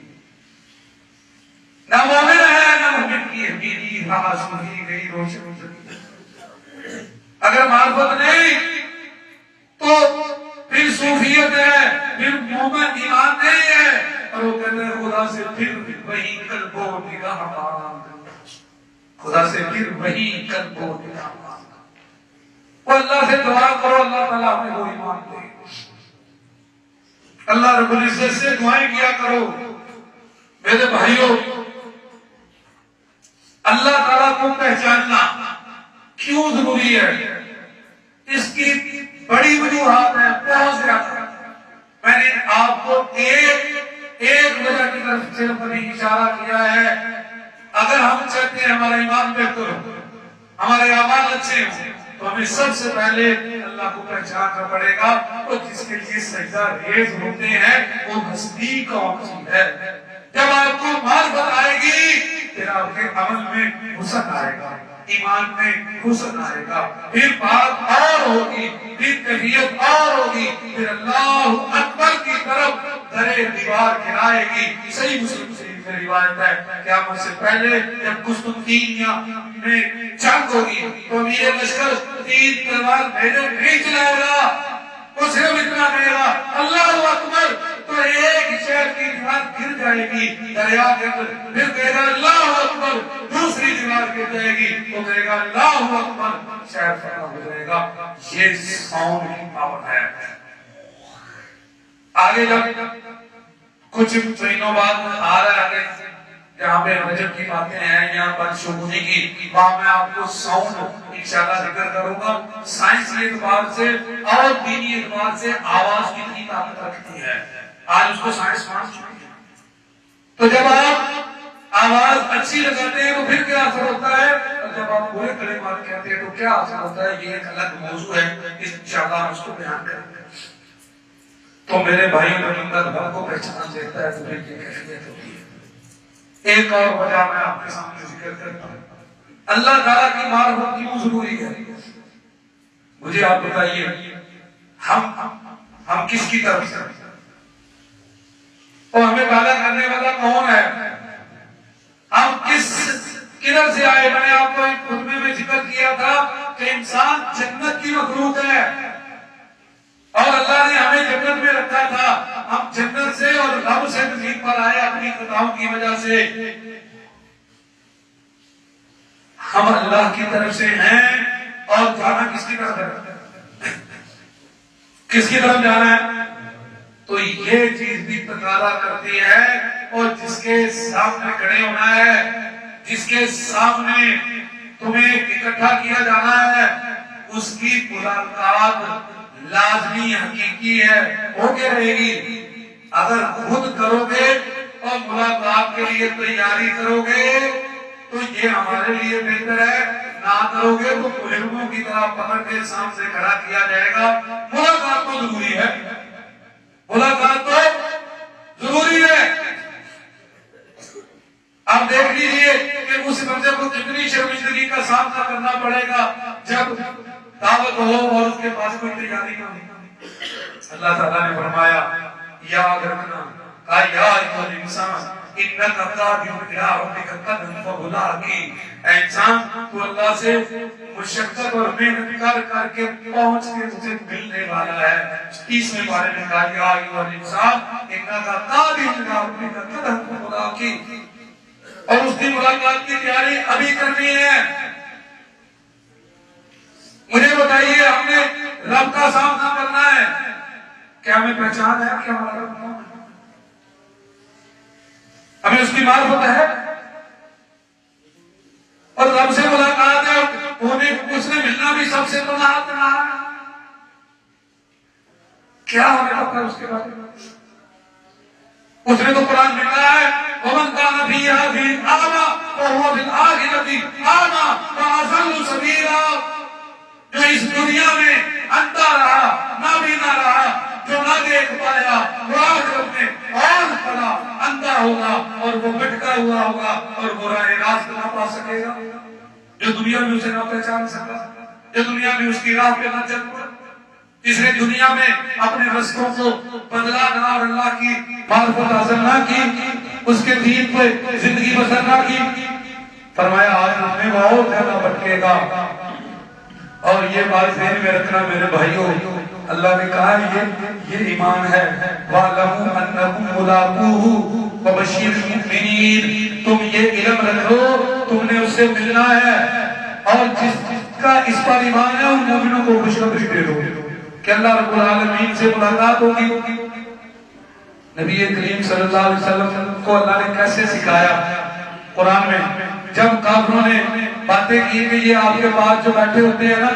نہ مومن ہے نہ مومن کی زمین رہا صوفی یہی روشن زمین. اگر معرفت نہیں تو پھر صوفیت ہے, پھر مومن ایمان نہیں ہے, اور وہ کہتے ہیں خدا سے پھر وہی قلب و نگاہ مانگ, خدا سے پھر وہی قلب و نگاہ مانگ. وہ اللہ سے دعا کرو اللہ تعالیٰ ہمیں وہ ایمان دے. اللہ رب العزت سے دعائیں کیا کرو. میرے بھائیوں, اللہ تعالیٰ کو پہچاننا کیوں ضروری ہے؟ اس کی بڑی وجوہات ہیں, بہت زیادہ. میں نے آپ کو ایک وجہ کی طرف صرف ابھی اشارہ کیا ہے. اگر ہم چاہتے ہیں ہمارا ایمان بہتر ہو, ہمارے اعمال اچھے ہوں, تو ہمیں سب سے پہلے اللہ کو پہچاننا پڑے گا. اور جس کے لیے سجدہ ریز ہوتے ہیں وہ ہستی کون سی ہے. جب آپ کو معرفت آئے گی پھر آپ کے عمل میں حسن آئے گا, ایمان میں حسن آئے گا, پھر بات اور ہوگی, پھر کیفیت اور ہوگی, پھر اللہ اکبر کی طرف درے دیوار گرائے گی. صحیح مسلم شریف میں روایت ہے قیامت سے پہلے جب قسطنطنیہ میں جنگ ہوگی تو امیر لشکر تیر تلوار نہیں چلائے گا, وہ صرف اتنا کہے گا اللہ اکبر, تو ایک شہر کی دیوار گر جائے گی دریا کے اندر, پھر کہے گا اللہ اکبر, دوسری دیوار گر جائے گی, تو کہے گا اللہ اکبر, شہر فتح ہو جائے گا. یہ ساؤنڈ کی پاور ہے. آگے جب کچھ مہینوں بعد آ رہا ہے جہاں پہ رجب کی باتیں ہیں, یہاں پر شگونی کی, وہاں میں آپ کو ساؤنڈ انشاءاللہ ذکر کروں گا. سائنسی اعتبار سے اور دینی اعتبار سے آواز کتنی طاقت رکھتی ہے, آج اس کو سائنس مان چکی ہے. تو جب آپ آواز اچھی لگاتے ہیں تو پھر کیا اثر ہوتا ہے, اور جب آپ برے کلمات کہتے ہیں تو کیا اثر ہوتا ہے, یہ ایک الگ موضوع ہے, انشاءاللہ ہم اس کو بیان کریں گے. تو میرے بھائیوں نے بندہ بھر کو پہچان دیتا ہے تو پھر یہ کیفیت ہوتی ہے. ایک اور وجہ میں آپ کے سامنے ذکر کرتا ہوں, اللہ تعالیٰ کی معرفت کیوں ضروری ہے. مجھے آپ بتائیے ہم کس کی طرف سے, اور ہمیں پیدا کرنے والا کون ہے, ہم کس کدھر سے آئے. میں نے آپ کو ایک خطبے میں ذکر کیا تھا کہ انسان جنت کی مخلوق ہے, اور اللہ نے ہمیں جنت میں رکھا تھا. ہم جنت سے اور رب سے زمین پر آئے اپنی خطاؤں کی وجہ سے. ہم اللہ کی طرف سے ہیں, اور جانا کس کی طرف ہے, کس کی طرف جانا ہے. تو یہ چیز بھی تقاضا کرتی ہے, اور جس کے سامنے کھڑے ہونا ہے, جس کے سامنے تمہیں اکٹھا کیا جانا ہے, اس کی ملاقات لازمی حقیقی ہے, ہو کے رہے گی. اگر خود کرو گے اور ملاقات کے لیے تیاری کرو گے تو یہ ہمارے لیے بہتر ہے, نہ کرو گے تو مجرموں کی طرح پکڑ کے سامنے کھڑا کیا جائے گا. ملاقات تو ضروری ہے, ملاقات تو ضروری ہے. آپ دیکھ لیجئے کہ اس بندے کو کتنی شرمندگی کا سامنا کرنا پڑے گا جب دعوت ہو اور اس کے پاس کوئی تیاری نہ ہو. اللہ تعالیٰ نے فرمایا یاد رکھنا کہ یا ایھا الانسان انک قادر الی ربک قدم فملاقی. اے انسان تو اللہ سے مشقت اور محنت کر کے پہنچ کے تجھے ملنے والا ہے. 30ویں پارے میں کہا یا ایھا الانسان انک قادر الی ربک قدم فملاقی, اور اس کی ملاقات کی تیاری ابھی کرنی ہے. مجھے بتائیے ہم نے رب کا سامنا کرنا ہے, کیا ہمیں پہچان ہے کہ ہمارا رب کون ہے, ہمیں اس کی معرفت ہے, اور رب سے ملاقات ہے, اس نے ملنا بھی سب سے پہلا پتا ہے اس کے بارے میں؟ اس نے تو قرآن میں کہا ہے وَمَنْ كَانَ فِي هَٰذِهِ أَعْمَىٰ فَهُوَ فِي الْآخِرَةِ أَعْمَىٰ وَأَضَلُّ سَبِيلًا۔ جو اس دنیا میں اندھا رہا، نابینا رہا، جو نہ دیکھ پایا، وہ آخرت میں اور بڑا اندھا ہوگا اور وہ بھٹکا ہوا ہوگا اور وہ راہ راست نہ پا سکے گا۔ جو دنیا میں اسے نہ پہچان سکا، جو دنیا میں اس کی راہ پہ نہ چل پڑا، جس نے دنیا میں اپنے رستوں کو بدلا نہ اور اللہ کی معرفت حاصل نہ کی، اس کے دین پہ زندگی بسر نہ کی، فرمایا آج ہم نے بہت زیادہ بھٹکے گا۔ اور یہ بات ذہن میں رکھنا میرے بھائیوں، اللہ نے کہا یہ ایمان ہے وَاعْلَمُوا أَنَّكُمْ مُلَاقُوهُ وَبَشِّرِ الْمُؤْمِنِينَ۔ تم یہ علم رکھو، تم نے اس سے ملنا ہے، اور جس کا اس پر ایمان ہے ان مومنوں کو خوشخبری دے دو کہ اللہ رب العالمین سے ملاقات ہوگی۔ نبی کریم صلی اللہ علیہ وسلم کو اللہ نے کیسے سکھایا قرآن میں، جب کافروں نے باتیں کی کہ یہ آپ کے پاس جو بیٹھے ہوتے ہیں نا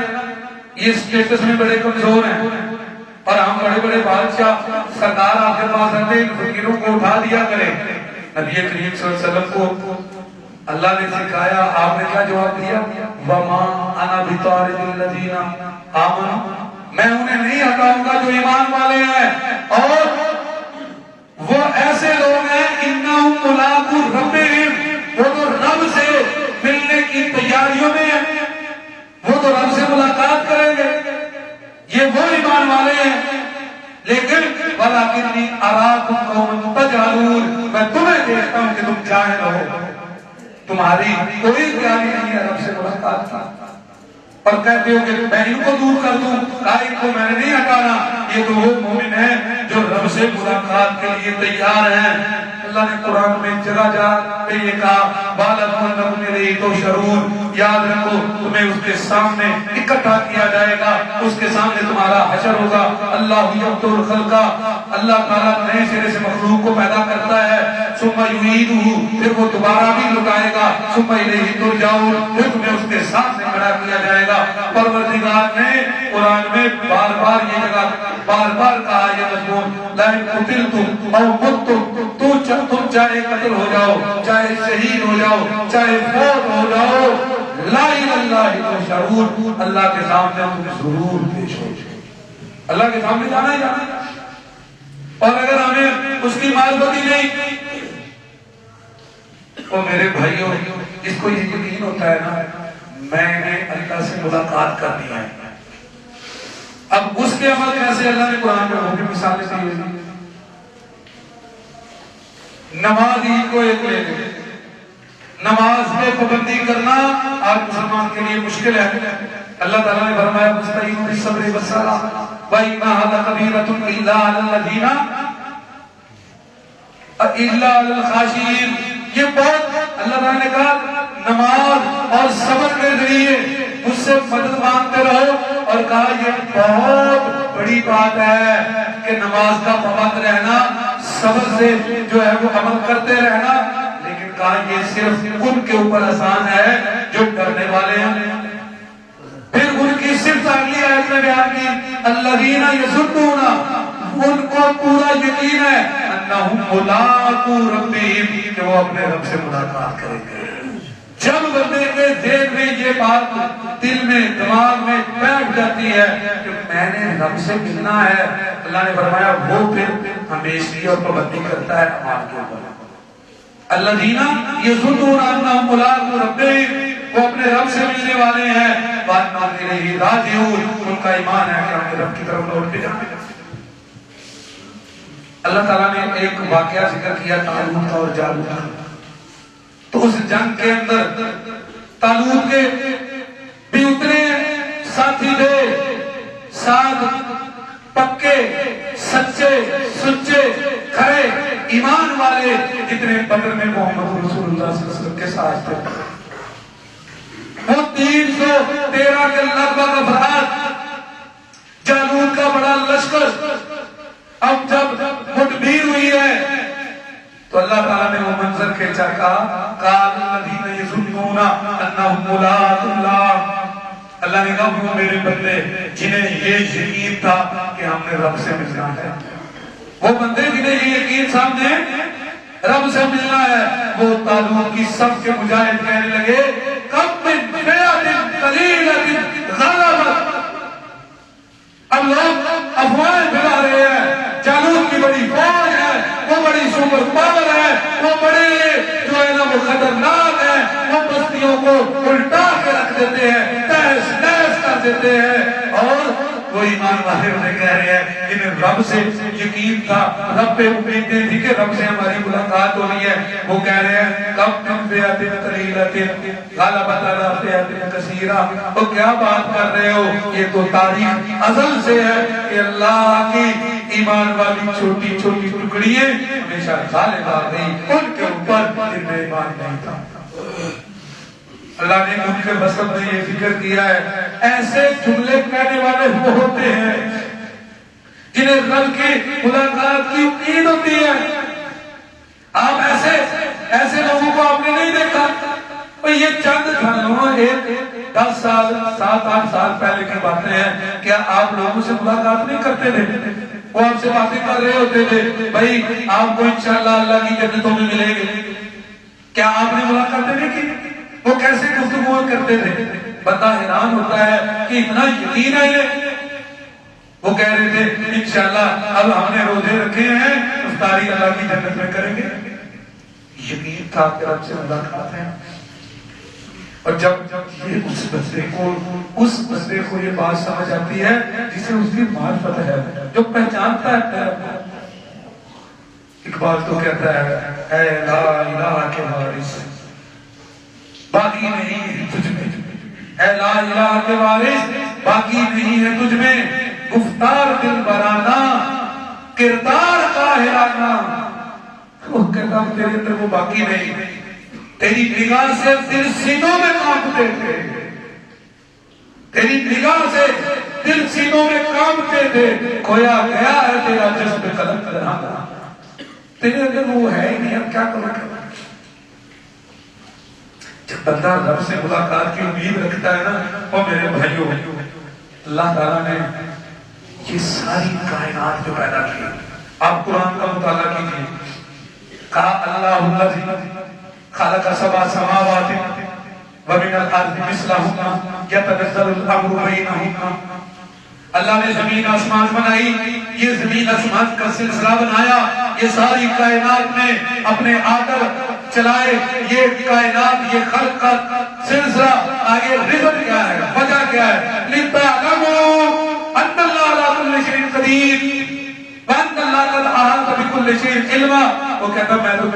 یہ اسٹیٹس میں بڑے کمزور ہیں اور ہم بڑے بڑے بادشاہ سردار آپ کے پاس آتے ہیں، فقیروں کو اٹھا دیا کریں۔ نبی کریم صلی اللہ علیہ وسلم کو اللہ نے سکھایا، آپ نے کیا جواب دیا؟ وَمَا أَنَا بِطَارِدِ الَّذِينَ آمَنُوا، میں انہیں نہیں ہٹاؤں گا جو ایمان والے ہیں، اور وہ ایسے لوگ ہیں اِنَّهُمْ مُلَاقُو رَبِّهِمْ، وہ تو رب سے ملنے کی تیاریوں میں ہیں، وہ تو رب سے ملاقات کریں گے، یہ وہ ایمان والے ہیں۔ لیکن وَلَٰكِنِّي أَرَاكُمْ قَوْمًا تَجْهَلُونَ، میں تمہیں دیکھتا ہوں کہ تم جاہل ہو، تمہاری کوئی تیاری نہیں ہے رب سے ملاقات کی، اور کہتے ہو کہ میں ان کو دور کر دوں، ان کو میں نے نہیں ہٹانا۔ یہ تو وہ مومن ہیں جو رب سے ملاقات کے لیے تیار ہیں۔ اللہ نے قرآن میں جگہ جگہ پہ یہ کہا وَلَتَنَّهُمْ إِلَيْهِ تُحْشَرُونَ، یاد رکھو تمہیں اس کے سامنے اکٹھا کیا جائے گا، اس کے سامنے تمہارا حشر ہوگا۔ اللہ یبدأ الخلق، اللہ تعالیٰ نئے سرے سے مخلوق کو پیدا کرتا ہے، ثم یعیدہ، پھر وہ دوبارہ بھی لٹائے گا، ثم الیہ ترجعون، پھر تمہیں اس کے سامنے کھڑا کیا جائے گا۔ پروردگار نے قرآن میں بار بار یہ جگہ بار بار کہا یہ مضمون لَئِن قُتِلْتُمْ أَوْ مُتُّمْ، تم چاہے قتل ہو جاؤ، چاہے شہید ہو جاؤ، چاہے فوت ہو جاؤ، لا الہ الا اللہ تحشرون، اللہ کے سامنے تم ضرور پیش ہو جائے، اللہ کے سامنے جانا ہی جانا ہے۔ اور اگر ہمیں اس کی معرفت ہی نہیں، تو میرے بھائیوں اس کو یہ یقین ہوتا ہے نا میں نے اللہ سے ملاقات کرنی ہے، اب اس کے عمل کیسے اللہ نے قرآن میں ہوگی مثالیں دی ہیں۔ نماز عید کو ایک لے لیں، نماز پہ پابندی کرنا آج مسلمان کے لیے مشکل ہے۔ اللہ تعالیٰ نے فرمایا مستعینوا بالصبر والصلاۃ وَإِنَّهَا لَكَبِیرَةٌ إِلَّا عَلَى الَّذِینَ إِلَّا عَلَى الْخَاشِعِینَ، یہ بہت اللہ تعالیٰ نے کہا نماز اور صبر کے ذریعے مجھ سے مدد مانگتے رہو، اور کہا یہ بہت بڑی بات ہے کہ نماز کا پابند رہنا، صبر سے جو ہے وہ عمل کرتے رہنا، لیکن کہا یہ صرف ان کے اوپر آسان ہے جو ڈرنے والے ہیں۔ پھر ان کی صرف اگلی آیت میں بیان کی الذین یظنون، ان کو پورا یقین ہے انہم ملاقو ربہم، کہ وہ اپنے رب سے ملاقات کریں گے۔ جب بندے کے ذہن میں یہ بات دل میں دماغ میں بیٹھ جاتی ہے کہ میں نے رب سے ملنا ہے، اللہ نے فرمایا وہ پھر ہمیشہ اور پابندی کرتا ہے اعمال کے اوپر۔ الذین یظنون انہم ملاقو ربہم، وہ اپنے رب سے ملنے والے ہیں، وَأَنَّهُمْ إِلَیہِ رَاجِعُونَ، ان کا ایمان ہے کہ ہم نے رب کی طرف لوٹ کے جانا ہے۔ اللہ تعالیٰ نے ایک واقعہ ذکر کیا طالوت اور جالوت کا، تو اس جنگ کے اندر طالوت کے بھی اتنے ساتھی تھے، ساتھ پکے سچے سچے کھڑے ایمان والے جتنے بدر میں محمد رسول اللہ صلی اللہ علیہ وسلم کے ساتھ تھے، وہ 313 کے لگ بھگ افراد، جالوت کا بڑا لشکر۔ اب جب مٹبیر ہوئی ہے تو اللہ تعالیٰ نے وہ منظر کھینچا، کہا قال الذین یظنون انہم ملاقو اللہ، اللہ نے کہا وہ میرے بندے جنہیں یہ یقین تھا کہ ہم نے رب سے ملنا ہے، وہ بندے جنہیں یہ یقین سامنے رب سے ملنا ہے، وہ طالوت کی صف کے مجاہد کہنے لگے کم من فئۃ قلیلۃ غلبت۔ اب لوگ افواہیں پھیلا رہے ہیں، جالوت کی بڑی فوج ہے، وہ بڑی سپر پاور ہے، وہ بڑے جو ہے نا وہ خطرناک ہے، وہ بستیوں کو الٹا کے رکھ دیتے ہیں، تہس نہس کر دیتے ہیں۔ اور وہ ایمان والے انہیں کہہ رہے ہیں انہیں رب سے یقین تھا، رب پہ امیدیں تھی کہ رب سے ہماری ملاقات ہونی ہے۔ وہ کہہ رہے ہیں کم من فئۃ قلیلۃ غلبت علی فئۃ کثیرہ۔ وہ کیا بات کر رہے ہو، یہ تو تاریخ ازل سے ہے کہ اللہ کی ایمان والی چھوٹی چھوٹی ٹکڑیاں ہمیشہ غالب آ گئی ان کے اوپر جن میں ایمان نہیں تھا۔ اللہ نے ان کے وسط میں یہ ذکر کیا ہے، ایسے جملے کہنے والے وہ ہوتے ہیں جنہیں رب کی ملاقات کی امید ہوتی ہے۔ آپ ایسے لوگوں کو آپ نے نہیں دیکھا، یہ چند گھنٹوں ایک 10 سال 7-8 سال پہلے کی باتیں ہیں، کیا آپ لوگوں سے ملاقات نہیں کرتے تھے؟ وہ آپ سے باتیں کر رہے ہوتے تھے بھائی آپ کو انشاءاللہ اللہ کی جنتوں میں ملیں گے، کیا آپ نے ملاقاتیں نہیں کی؟ وہ کیسے گفتگو کرتے تھے؟ بندہ حیران ہوتا ہے کہ اتنا یقین ہے یہ۔ وہ کہہ رہے تھے انشاءاللہ اب ہم نے روزے رکھے ہیں افطاری اللہ کی جنت میں کریں گے۔ یقین تھا کہ رب سے ملاقات ہے۔ اور جب یہ اس بندے کو یہ بات سمجھ آتی ہے جسے اس کی معرفت ہے، جو پہچانتا ہے اقبال تو کہتا ہے اے لا الہ کے وارث باقی نہیں ہے تجھ میں، اے لا الہ کے وارث باقی نہیں ہے تجھ میں، گفتار دل برانہ کردار قاہرانہ۔ وہ کہتا ہوں تیرے اندر وہ باقی نہیں، تیری نگاہ سے دل سینوں میں کانپتے تھے، تیری نگاہ سے دل سینوں میں کانپتے تھے، کھویا گیا ہے تیرا جذب قلم کرانا، تیرے اندر وہ ہے ہی نہیں، اب کیا کرنا۔ جب بندہ رب سے ملاقات کی امید رکھتا ہے نا، وہ میرے بھائیوں اللہ تعالیٰ نے یہ ساری کائنات جو پیدا کی، آپ قرآن کا مطالعہ کیجیے، کہا اللہ الذی خلق سبع سماوات ومن الارض مثلہن یتنزل الامر بینہن۔ اللہ نے زمین آسمان بنائی، یہ زمین آسمان کا سلسلہ بنایا، یہ ساری کائنات میں اپنے آدر چلائے، یہ کائنات یہ خلق کا سلسلہ آگے رزق کیا ہے، وجہ کیا ہے، لِتَعْلَمُوا أَنَّ اللَّهَ عَلَىٰ كُلِّ شَيْءٍ قَدِيرٌ وَأَنَّ اللَّهَ قَدْ أَحَاطَ بِكُلِّ شَيْءٍ عِلْمًا۔ وہ کہتا میں تو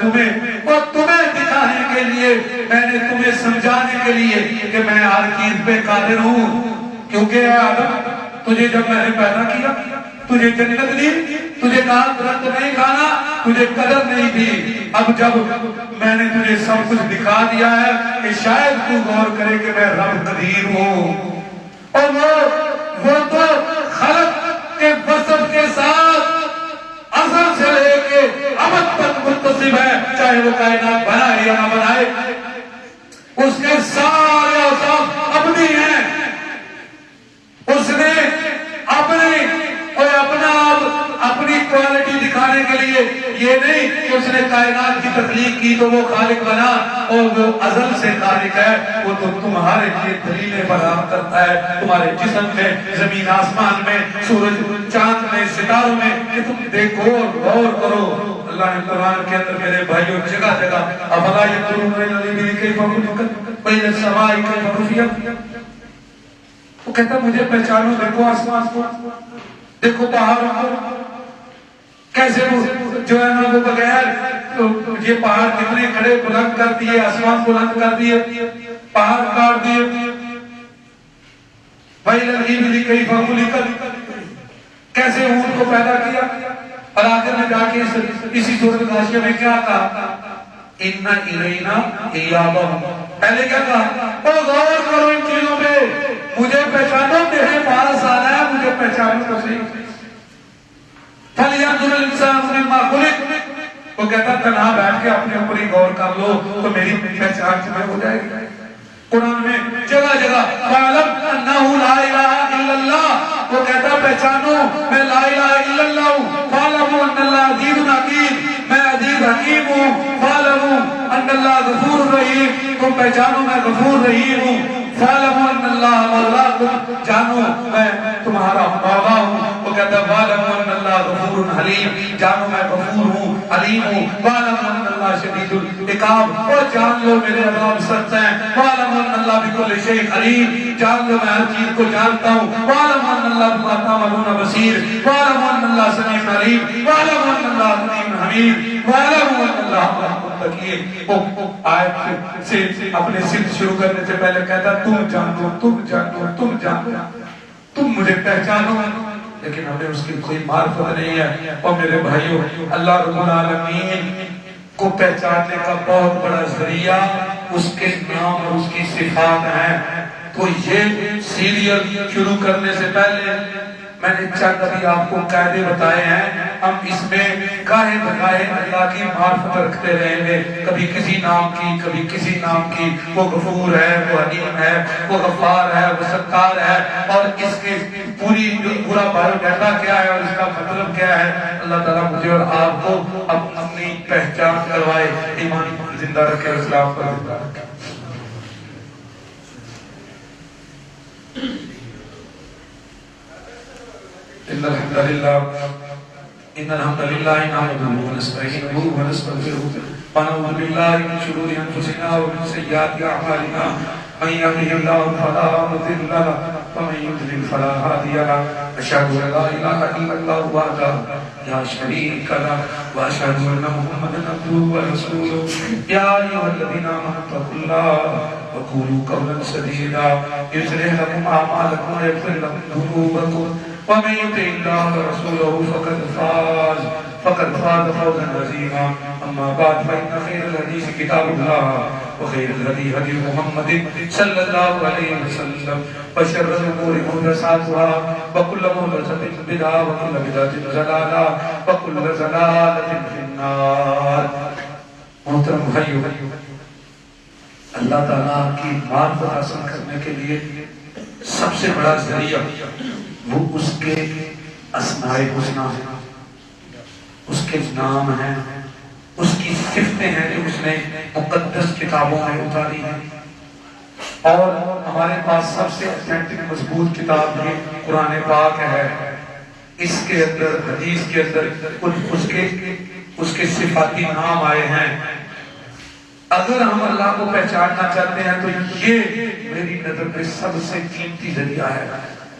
تمہیں دکھانے کے لیے، میں نے تمہیں سمجھانے کے لیے کہ میں ہر چیز پہ قادر ہوں، کیونکہ اے آدم تجھے جب میں نے پیدا کیا تجھے جنت دی، تجھے کہا درخت نہیں کھانا، تجھے قدر نہیں دی، اب جب میں نے تجھے سب کچھ دکھا دیا ہے کہ شاید تو غور کرے کہ میں رب قدیر ہوں۔ اور وہ تو خلق کے وصف کے ساتھ ازل سے لے کے ابد تک متصف ہے، چاہے وہ کائنات بنائے یا نہ بنائے، اس کے سارے اوصاف ابدی ہیں۔ اس نے اپنی کوالٹی دکھانے کے لیے یہ نہیں کہ اس نے کائنات کی تخلیق کی تو وہ خالق بنا، اور وہ ازل سے خالق ہے، وہ تو تمہارے لیے دلیلیں فراہم کرتا ہے، تمہارے جسم میں، زمین آسمان میں، سورج چاند میں، ستاروں میں، کہ تم دیکھو اور غور کرو۔ اللہ نے قرآن کے اندر میرے بھائیوں جگہ جگہ افلا ينظرون الى الابل كيف خلقت والى السماء كيف رفعت۔ وہ کہتا مجھے پہچانو، دیکھو آسمان کو، دیکھو پہاڑوں کو، کیسے جو ہے نا وہ بغیر یہ پہاڑ کتنے کھڑے بلند کر دیے، آسمان بلند کر دیے، پہاڑ کاٹ دیے، وَإِلَى الْإِبِلِ كَيْفَ خُلِقَتْ، کیسے اونٹ کو پیدا کیا، اور آخر میں جا کے اسی سورۃ غاشیہ میں کیا کہا، اِنَّ إِلَيْنَا إِيَابَهُمْ، پہلے کیا کہا، اور غور کرو ان چیزوں پہ، مجھے پہچانو، میرے پاس آنا ہے، مجھے پہچانو تو صحیح۔ فَلْيَنظُرِ الْإِنسَانُ مِمَّا خُلِقَ، وہ کہتا تنہا بیٹھ کے اپنے اوپر ہی غور کر لو تو میری پہچان تمہیں ہو جائے گی۔ قرآن میں جگہ جگہ فَعْلَمْ أَنَّهُ لَا إِلَهَ إِلَّا اللَّهُ، وہ کہتا پہچانو میں لا الہ الا اللہ ہوں، فَعْلَمُوا أَنَّ اللَّهَ رحیم ہوں فاعلموا ان اللہ غفور رحیم، تم پہچانو میں غفور رحیم ہوں، فاعلموا ان اللہ مولاکم، جانو میں تمہارا مولا ہوں، وہ کہتا ہے فاعلموا ان اللہ غفور حلیم، جانو میں غفور ہوں حلیم ہوں، فاعلموا ان اللہ شدید العقاب، اور جان لو میرے عذاب سخت ہیں، فاعلموا ان اللہ بكل شيء علیم، جان لو میں ہر چیز کو جانتا ہوں، فاعلموا ان اللہ بما تعملون بصیر، فاعلموا ان اللہ سمیع علیم، فاعلموا ان اللہ حلیم حمید، فاعلموا ان اللہ مع المتقین۔ آیت سے اپنے سلسلے شروع کرنے سے پہلے کہتا تم جانو، تم جانو، تم جانو، تم مجھے پہچانو، لیکن ہمیں اس کی کوئی معرفت نہیں ہے۔ اور میرے بھائیوں، اللہ رب العالمین کو پہچاننے کا بہت بڑا ذریعہ اس کے نام اور اس کی صفات ہیں۔ تو یہ سیریل شروع کرنے سے پہلے میں نے چند ابھی آپ کو قاعدے بتائے ہیں، ہم اس میں گاہے بگاہے اللہ کی معرفت رکھتے رہیں گے، کبھی کسی نام کی، کبھی کسی نام کی۔ وہ غفور ہے، وہ حلیم ہے، وہ غفار ہے، وہ ستار ہے، اور اس کے پورا بایو ڈیٹا کیا ہے اور اس کا مطلب کیا ہے۔ اللہ تعالیٰ مجھے اور آپ کو اپنی پہچان کروائے، ایمان پر زندہ رکھے، اسلام پر زندہ رکھے۔ ان الحمد للہ نحمده ونستعینه ونستغفره ونعوذ باللہ من شرور انفسنا ومن سیئات اعمالنا من يهده الله فلا مضل له ومن يضلل فلا هادي له اشهد ان لا اله الا الله وحده لا شريك له واشهد ان محمدا عبده ورسوله يا ايها الذين امنوا اتقوا الله وقولوا قولا سديدا يصلح لكم اعمالكم ويغفر لكم ذنوبكم ومن يطع الله ورسوله فقد فاز فوزا عظيما اما بعد فان خير الحديث كتاب الله وخير الهدي هدي محمد صلى الله عليه وسلم وشر الامور محدثاتها وكل محدثة بدعة وكل بدعة ضلالة وكل ضلالة في النار۔ محترم بھائیو، اللہ تعالیٰ کی معرفت حاصل کرنے کے لیے سب سے بڑا ذریعہ وہ اس کے اسماء الحسنی ہیں، اس کے نام ہیں، اس کی صفتیں ہیں جو اس نے مقدس کتابوں میں اتاری ہیں۔ اور ہمارے پاس سب سے اتھینٹک مضبوط کتاب یہ قرآن پاک ہے۔ اس کے اندر حدیث کے اندر اس کے صفاتی نام آئے ہیں۔ اگر ہم اللہ کو پہچاننا چاہتے ہیں تو یہ میری نظر میں سب سے قیمتی ذریعہ ہے۔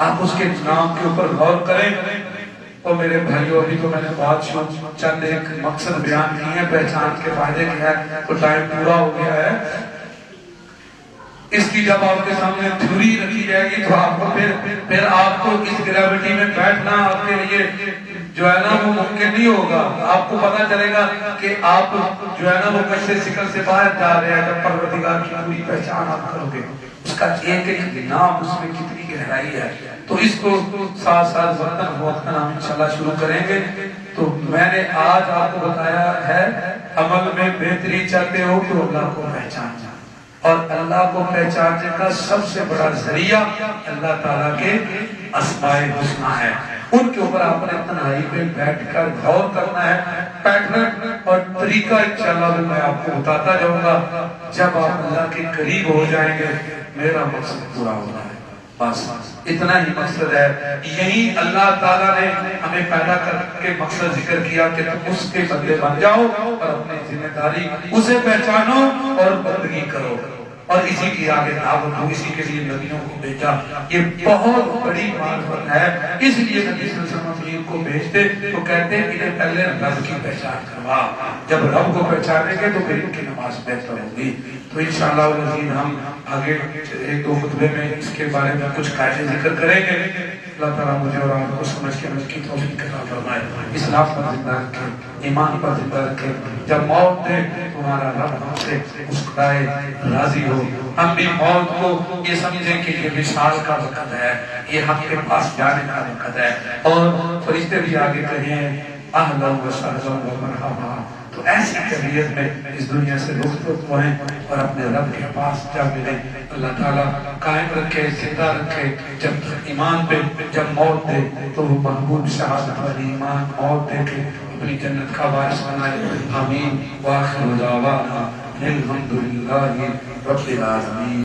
آپ اس کے نام کے اوپر غور کریں۔ اور میرے بھائیوں، ابھی تو میں نے بات چند ایک مقصد بیان کی ہے، پہچان کے فائدے کیا ہے، تو ٹائم پورا ہو گیا ہے۔ اس کی جب آپ کے سامنے تھیوری رکھی جائے گی تو آپ کو پھر آپ کو اس گریوٹی میں بیٹھنا آپ کے لیے جو ہے نا وہ ممکن نہیں ہوگا۔ آپ کو پتا چلے گا کہ آپ جو ہے نا وہ کیسے سکل سے باہر جا رہے ہیں جب پروردگار کی پوری پہچان آپ کرو گے، اس کا ایک ایک نام اس میں کتنی گہرائی ہے۔ تو اس کو ساتھ ساتھ وقتاً ہم انشاءاللہ شروع کریں گے۔ تو میں نے آج آپ کو بتایا ہے عمل میں بہتری چاہتے ہو تو اللہ کو پہچاننا، اور اللہ کو پہچاننے کا سب سے بڑا ذریعہ اللہ تعالیٰ کے اسماء الحسنی ہے۔ ان کے اوپر آپ نے تنہائی پہ بیٹھ کر غور کرنا ہے۔ پیٹرن اور طریقہ انشاءاللہ میں آپ کو بتاتا جاؤں گا۔ جب آپ اللہ کے قریب ہو جائیں گے میرا مقصد پورا ہونا ہے، بس اتنا ہی مقصد ہے۔ یہی اللہ تعالیٰ نے ہمیں پیدا کر کے مقصد ذکر کیا کہ تم اس کے بندے بن جاؤ اور اپنی ذمہ داری اسے پہچانو اور بندگی کرو، اور اسی کی آگے دعوت ہو، اسی کے لیے نبیوں کو بھیجا۔ یہ بہت بڑی معرفت ہے، اس لیے نبی صلی اللہ علیہ وسلم کو بھیجتے تو کہتے ہیں انہیں پہلے رب کی پہچان کروا، جب رب کو پہچانیں گے تو پھر ان کی نماز بہتر ہوگی۔ تو انشاءاللہ العزیز ہم آگے ایک دو خطبے میں اس کے بارے میں کچھ قاعدے ذکر کریں گے۔ اللہ تعالیٰ مجھے اور آپ کو سمجھ کے مجھ کی توفیق عطا فرمائے، اسلام پر زندہ رکھے، ایمان پر زندہ رکھے۔ جب موت دے تمہارا رب ہم سے مسکرائے راضی ہو۔ ہم بھی موت کو یہ سمجھیں کہ یہ وصال کا وقت ہے، یہ ہم کے پاس جانے کا وقت ہے، اور فرشتے بھی آگے کہیں اہلا و سہلا و مرحبا۔ تو ایسی طبیعت میں اس دنیا سے رخصت ہوئیں اور اپنے رب کے پاس جا ملیں۔ اللہ تعالیٰ قائم رکھے، زندہ رکھے۔ جب ایمان پہ جب موت دے تو وہ محبوب شہادت والی ایمان موت دے کے اپنی جنت کا وارث بنائے. آمین. وآخر دعوانا الحمدللہ رب العالمین.